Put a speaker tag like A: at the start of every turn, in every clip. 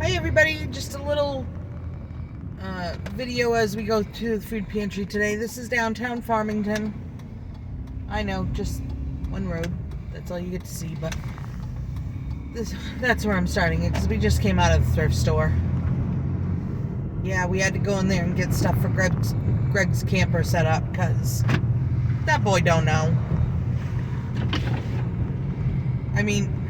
A: Hi everybody, just a little video as we go to the food pantry today. This is downtown Farmington. I know, just one road. That's all you get to see, but that's where I'm starting it because we just came out of the thrift store. Yeah, we had to go in there and get stuff for Greg's camper set up because that boy don't know. I mean,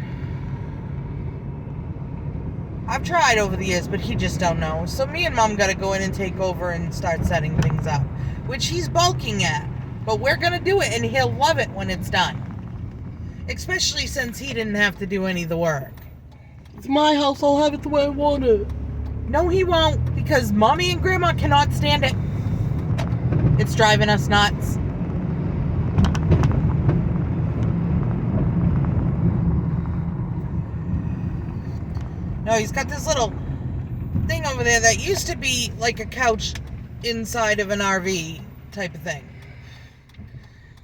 A: I've tried over the years, but he just don't know. So me and Mom got to go in and take over and start setting things up, which he's balking at. But we're going to do it, and he'll love it when it's done. Especially since he didn't have to do any of the work.
B: It's my house. I'll have it the way I want it.
A: No, he won't, because Mommy and Grandma cannot stand it. It's driving us nuts. No, he's got this little thing over there that used to be like a couch inside of an RV type of thing.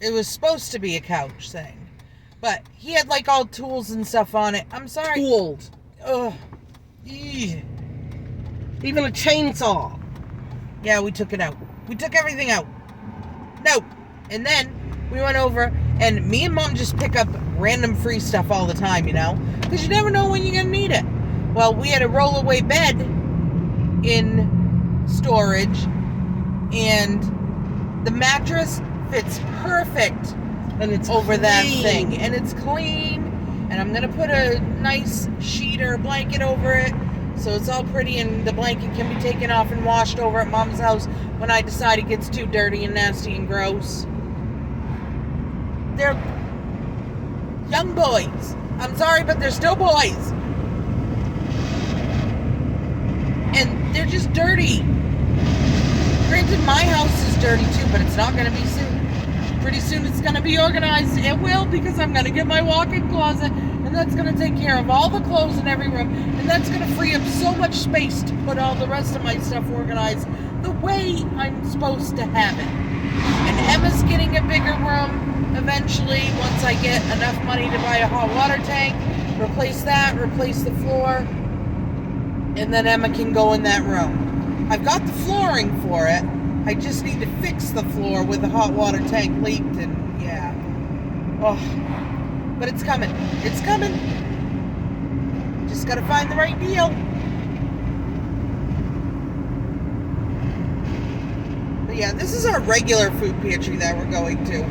A: It was supposed to be a couch thing. But he had like all tools and stuff on it. I'm sorry.
B: Tools.
A: Ugh.
B: Even a chainsaw.
A: Yeah, we took it out. We took everything out. No. And then we went over, and me and Mom just pick up random free stuff all the time, you know? Because you never know when you're going to need it. Well, we had a rollaway bed in storage, and the mattress fits perfect
B: And it's
A: over
B: clean.
A: that thing. And it's clean, and I'm going to put a nice sheet or a blanket over it so it's all pretty, and the blanket can be taken off and washed over at Mom's house when I decide it gets too dirty and nasty and gross. They're young boys. I'm sorry, but they're still boys. And they're just dirty. Granted, my house is dirty too, but it's not going to be soon. Pretty soon it's going to be organized. It will, because I'm going to get my walk-in closet, and that's going to take care of all the clothes in every room, and that's going to free up so much space to put all the rest of my stuff organized the way I'm supposed to have it. And Emma's getting a bigger room eventually once I get enough money to buy a hot water tank, replace that, replace the floor, and then Emma can go in that room. I've got the flooring for it. I just need to fix the floor where the hot water tank leaked, and yeah. Oh, but it's coming. It's coming. Just gotta find the right deal. But yeah, this is our regular food pantry that we're going to.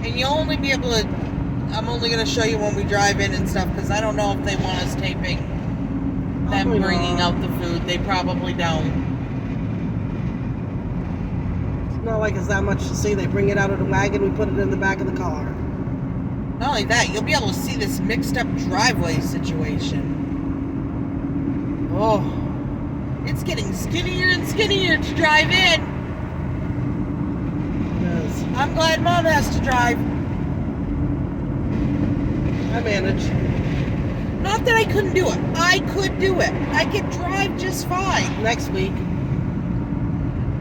A: And you'll only be able to, I'm only gonna show you when we drive in and stuff, because I don't know if they want us taping them bringing out the food. They probably don't.
B: It's not like it's that much to see. They bring it out of the wagon, we put it in the back of the car.
A: Not only that, you'll be able to see this mixed up driveway situation. Oh, it's getting skinnier and skinnier to drive in.
B: Yes.
A: I'm glad Mom has to drive.
B: I manage.
A: Not that I couldn't do it. I could do it. I could drive just fine.
B: Next week.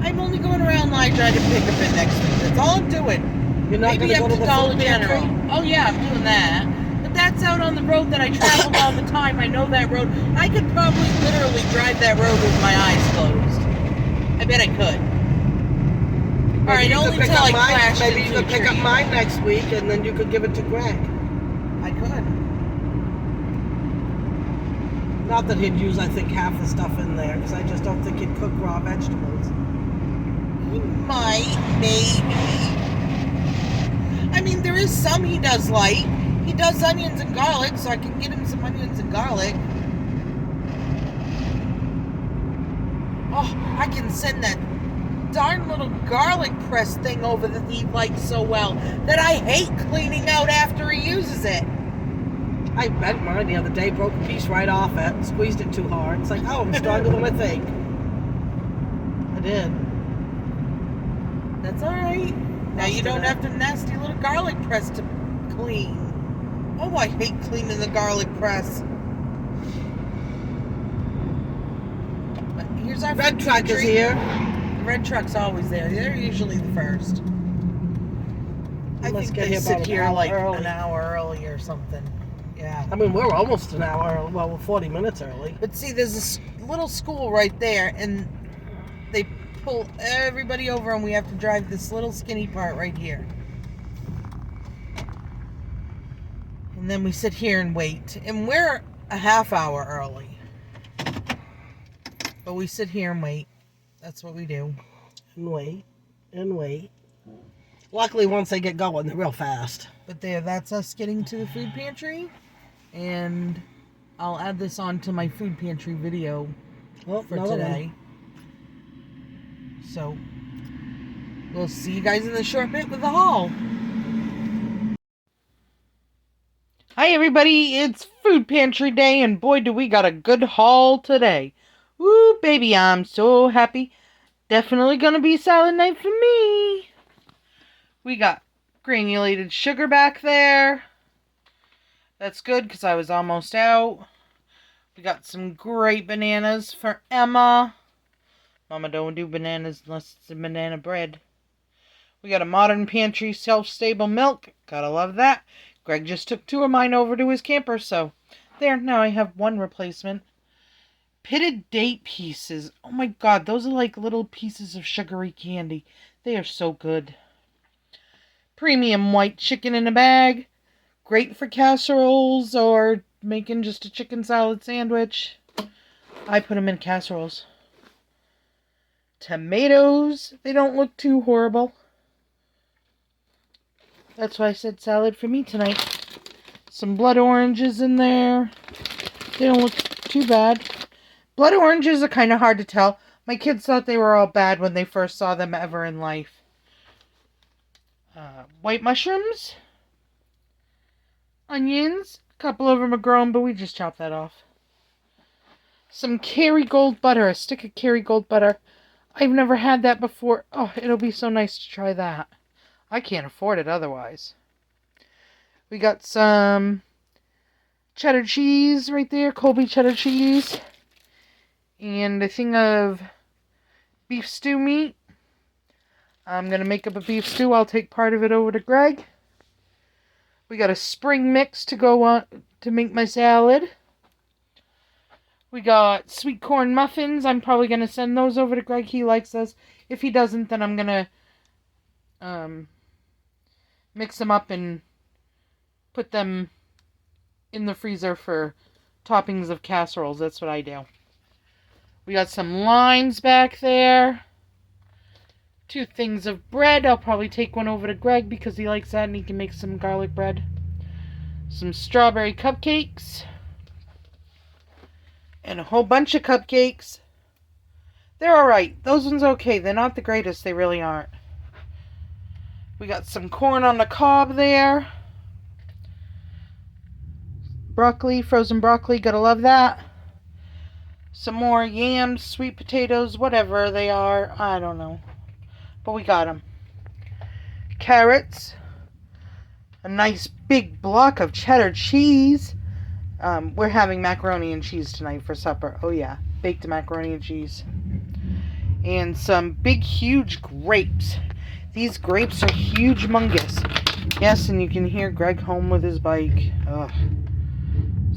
A: I'm only going around Lyra to pick up it next week. That's all I'm doing.
B: You're not going
A: Maybe
B: to go
A: up
B: to
A: to
B: the
A: Dollar
B: food pantry?
A: General. Oh yeah, I'm doing that. But that's out on the road that I travel all the time. I know that road. I could probably literally drive that road with my eyes closed. I bet I could. Alright, only till I crashed
B: Maybe
A: into
B: you could
A: a
B: pick
A: tree.
B: up mine next week, and then you could give it to Greg.
A: I could.
B: Not that he'd use, I think, half the stuff in there, because I just don't think he'd cook raw vegetables.
A: He might, maybe. I mean, there is some he does like. He does onions and garlic, so I can get him some onions and garlic. Oh, I can send that darn little garlic press thing over that he likes so well that I hate cleaning out after he uses it.
B: I bent mine the other day, broke a piece right off it, squeezed it too hard. It's like, oh, I'm stronger than I think. I did.
A: That's alright. Now you don't have the nasty little garlic press to clean. Oh, I hate cleaning the garlic press. But here's our
B: Red truck is here.
A: The red truck's always there. They're usually the first. I
B: Let's
A: think
B: get
A: they
B: here
A: sit
B: about
A: here
B: an hour
A: like
B: early.
A: an hour early or something. Yeah.
B: Yeah, I mean, we're almost an hour early. Well, we're 40 minutes early.
A: But see, there's a little school right there, and they pull everybody over, and we have to drive this little skinny part right here. And then we sit here and wait. And we're a half hour early. But we sit here and wait. That's what we do.
B: And wait. And wait. Luckily, once they get going, they're real fast.
A: But there, that's us getting to the food pantry. And I'll add this on to my food pantry video for today. So, we'll see you guys in the short bit with the haul. Hi everybody, it's food pantry day, and boy do we got a good haul today. Woo, baby, I'm so happy. Definitely gonna be salad night for me. We got granulated sugar back there. That's good because I was almost out. We got some great bananas for Emma. Mama don't do bananas unless it's a banana bread. We got a modern pantry shelf-stable milk. Gotta love that. Greg just took 2 of mine over to his camper, so there, now I have 1 replacement. Pitted date pieces. Oh my god, those are like little pieces of sugary candy. They are so good. Premium white chicken in a bag. Great for casseroles or making just a chicken salad sandwich. I put them in casseroles. Tomatoes. They don't look too horrible. That's why I said salad for me tonight. Some blood oranges in there. They don't look too bad. Blood oranges are kind of hard to tell. My kids thought they were all bad when they first saw them ever in life. White mushrooms. Onions. A couple of them are grown, but we just chopped that off. Some Kerrygold butter. A stick of Kerrygold butter. I've never had that before. Oh, it'll be so nice to try that. I can't afford it otherwise. We got some cheddar cheese right there. Colby cheddar cheese. And a thing of beef stew meat. I'm going to make up a beef stew. I'll take part of it over to Greg. We got a spring mix to go on to make my salad. We got sweet corn muffins. I'm probably going to send those over to Greg. He likes those. If he doesn't, then I'm going to mix them up and put them in the freezer for toppings of casseroles. That's what I do. We got some limes back there. 2 things of bread. I'll probably take one over to Greg because he likes that and he can make some garlic bread. Some strawberry cupcakes. And a whole bunch of cupcakes. They're alright. Those ones are okay. They're not the greatest. They really aren't. We got some corn on the cob there. Broccoli, frozen broccoli. Gotta love that. Some more yams, sweet potatoes, whatever they are. I don't know. But we got them. Carrots. A nice big block of cheddar cheese. We're having macaroni and cheese tonight for supper. Oh yeah, baked macaroni and cheese. And some big, huge grapes. These grapes are huge mungus. Yes, and you can hear Greg home with his bike. Ugh.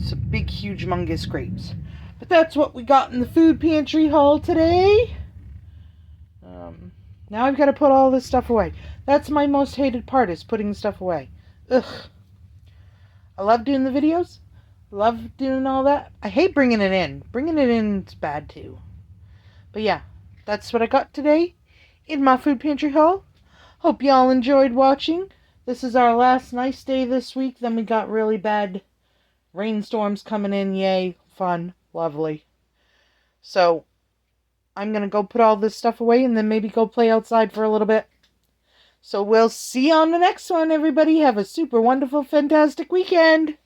A: Some big, huge mungus grapes. But that's what we got in the food pantry haul today. Now I've got to put all this stuff away. That's my most hated part, is putting stuff away. Ugh. I love doing the videos. Love doing all that. I hate bringing it in. Bringing it in is bad too. But yeah, that's what I got today in my food pantry haul. Hope y'all enjoyed watching. This is our last nice day this week. Then we got really bad rainstorms coming in. Yay. Fun. Lovely. So, I'm going to go put all this stuff away and then maybe go play outside for a little bit. So we'll see you on the next one, everybody. Have a super wonderful, fantastic weekend.